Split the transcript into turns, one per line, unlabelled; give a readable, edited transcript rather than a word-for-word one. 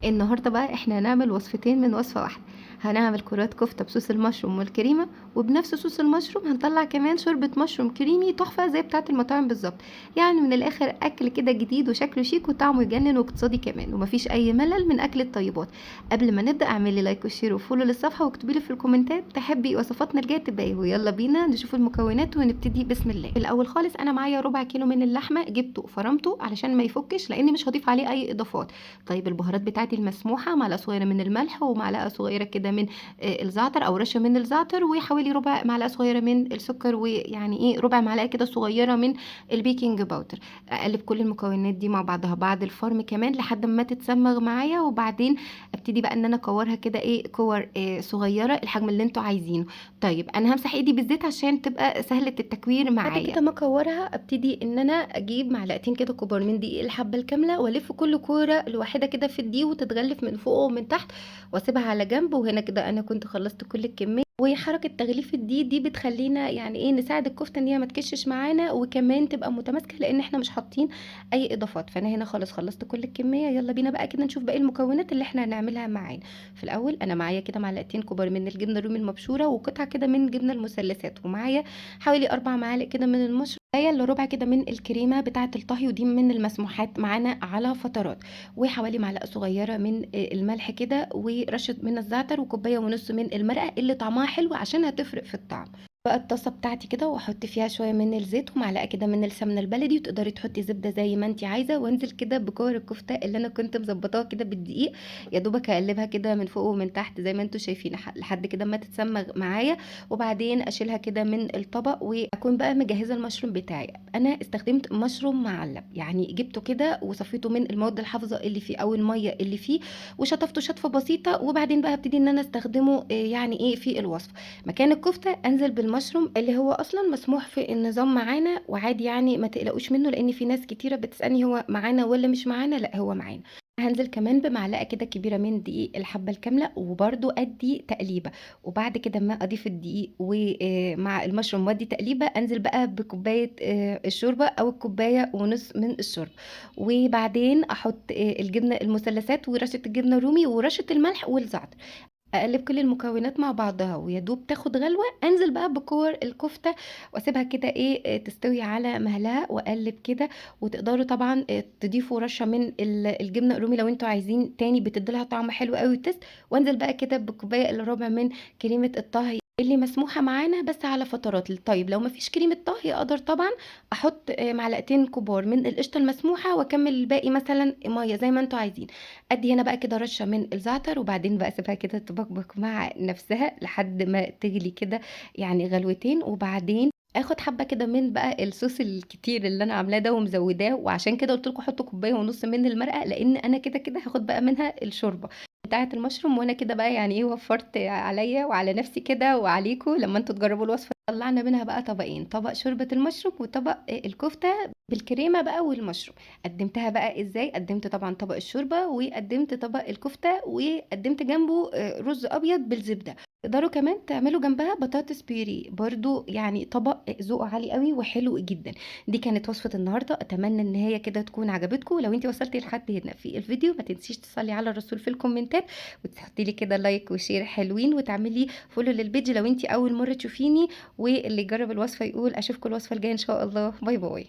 النهارده بقى إحنا هنعمل وصفتين من وصفة واحدة، هنعمل كرات كفتة بصوص المشروم والكريمة، وبنفس صوص المشروم هنطلّع كمان شوربة مشروم كريمي تحفة زي بتاعة المطاعم بالضبط، يعني من الآخر أكل كده جديد وشكله شيك وطعمه يجنن واقتصادي كمان، وما فيش أي ملل من أكل الطيبات. قبل ما نبدأ اعملي لايك وشير وfollow للصفحة واكتبي لي في الكومنتات تحبي وصفاتنا الجاية تبقى إيه، ويالّا بينا نشوف المكونات ونبتدي بسم الله. الأول خالص أنا معايا ربع كيلو من اللحمة جبته فرمته علشان ما يفكش لإني مش هاضيف عليه أي إضافات. طيب البهارات بتاعتي المسموحة معلقة صغيرة من الملح ومعلقة صغيرة كده من الزعتر أو رشة من الزعتر وحوالي ربع معلقة صغيرة من السكر ويعني إيه ربع معلقة كده صغيرة من البيكنج باودر. أقلب كل المكونات دي مع بعضها بعد الفرم كمان لحد ما تتسمغ معايا، وبعدين ابتدي بقى ان انا اكورها كده ايه كور صغيره الحجم اللي انتوا عايزينه. طيب انا همسح ايدي بالزيت عشان تبقى سهله التكوير معايا. بعد كده ما اكورها ابتدي ان انا اجيب معلقتين كده كبار من دقيق الحبه الكامله والف كل كوره لوحدها كده في الدقيق وتتغلف من فوق ومن تحت واسيبها على جنب. وهنا كده انا كنت خلصت كل الكميه. وحركة تغليف الدقيق دي بتخلينا يعني ايه نساعد الكفتة ان هي ما تكشش معانا وكمان تبقى متماسكة لان احنا مش حاطين اي اضافات. فانا هنا خلاص خلصت كل الكمية، يلا بينا بقى كده نشوف باقي المكونات اللي احنا هنعملها معانا. في الاول انا معايا كده معلقتين كبار من الجبنة الرومي المبشورة وقطعة كده من جبنة المثلثات، ومعايا حوالي 4 معالق كده من المشروم، معايا الا ربع كده من الكريمه بتاعه الطهي ودي من المسموحات معانا على فترات، وحوالي معلقه صغيره من الملح كده ورشه من الزعتر وكوبايه ونص من المرقه اللي طعمها حلو عشان هتفرق في الطعم. بقى الطاسه بتاعتي كده واحط فيها شويه من الزيت ومعلقه كده من السمنه البلدي، وتقدري تحطي زبده زي ما انت عايزه، وانزل كده بكور الكفته اللي انا كنت مظبطاها كده بالدقيق. يا دوبك اقلبها كده من فوق ومن تحت زي ما انتم شايفين لحد كده ما تتسمغ معايا، وبعدين اشيلها كده من الطبق واكون بقى مجهزه المشروم بتاعي. انا استخدمت مشروم معلب، يعني جبته كده وصفيته من المواد الحافظه اللي فيه او الميه اللي فيه وشطفته شطفه بسيطه، وبعدين بقى ابتدي ان انا استخدمه يعني ايه في الوصفه. مكان الكفته انزل بالمشروم اللي هو اصلا مسموح في النظام معانا وعادي، يعني ما تقلقوش منه لان في ناس كتيره بتسالني هو معانا ولا مش معانا، لا هو معانا. هنزل كمان بمعلقه كده كبيره من دقيق الحبه الكامله وبرده ادي تقليبه، وبعد كده ما اضيف الدقيق ومع المشروم وادي تقليبه انزل بقى بكوبايه الشوربه او الكوبايه ونص من الشوربه، وبعدين احط الجبنه المثلثات ورشه الجبنه الرومي ورشه الملح والزعتر. اقلب كل المكونات مع بعضها ويا دوب تاخد غلوه انزل بقى بكور الكفته واسيبها كده ايه تستوي على مهلها واقلب كده. وتقدروا طبعا تضيفوا رشه من الجبنه الرومي لو انتوا عايزين تاني بتديلها طعم حلو قوي وتست. وانزل بقى كده بكوبايه الا ربع من كريمه الطهي اللي مسموحه معانا بس على فترات. طيب لو مفيش كريمه طهي اقدر طبعا احط معلقتين كبار من القشطه المسموحه واكمل الباقي مثلا ميه زي ما انتوا عايزين. ادي هنا بقى كده رشه من الزعتر وبعدين بقى اسيبها كده تبقبق مع نفسها لحد ما تغلي كده يعني غلوتين، وبعدين اخد حبه كده من بقى الصوص الكتير اللي انا عاملاه ده ومزوداه، وعشان كده قلت لكم حطوا كوبايه ونص من المرقه لان انا كده كده هاخد بقى منها الشوربه بتاعه المشروم. وانا كده بقى يعني ايه وفرت عليا وعلى نفسي كده وعليكم لما انتوا تجربوا الوصفه. طلعنا منها بقى طبقين، طبق شوربه المشروم وطبق الكفته بالكريمه بقى والمشروم. قدمتها بقى ازاي؟ قدمت طبعا طبق الشوربه وقدمت طبق الكفته وقدمت جنبه رز ابيض بالزبده. تقدروا كمان تعملوا جنبها بطاطس بيوري برضو، يعني طبق ذوقه عالي قوي وحلو جدا. دي كانت وصفة النهاردة، اتمنى ان هي كده تكون عجبتكم. لو انت وصلتي لحد هنا في الفيديو ما تنسيش تصلي على الرسول في الكومنتات وتحطي لي كده لايك وشير حلوين وتعملي فولو للبيج لو انت اول مرة تشوفيني. واللي يجرب الوصفة يقول اشوفكم الوصفة الجاية ان شاء الله. باي باي.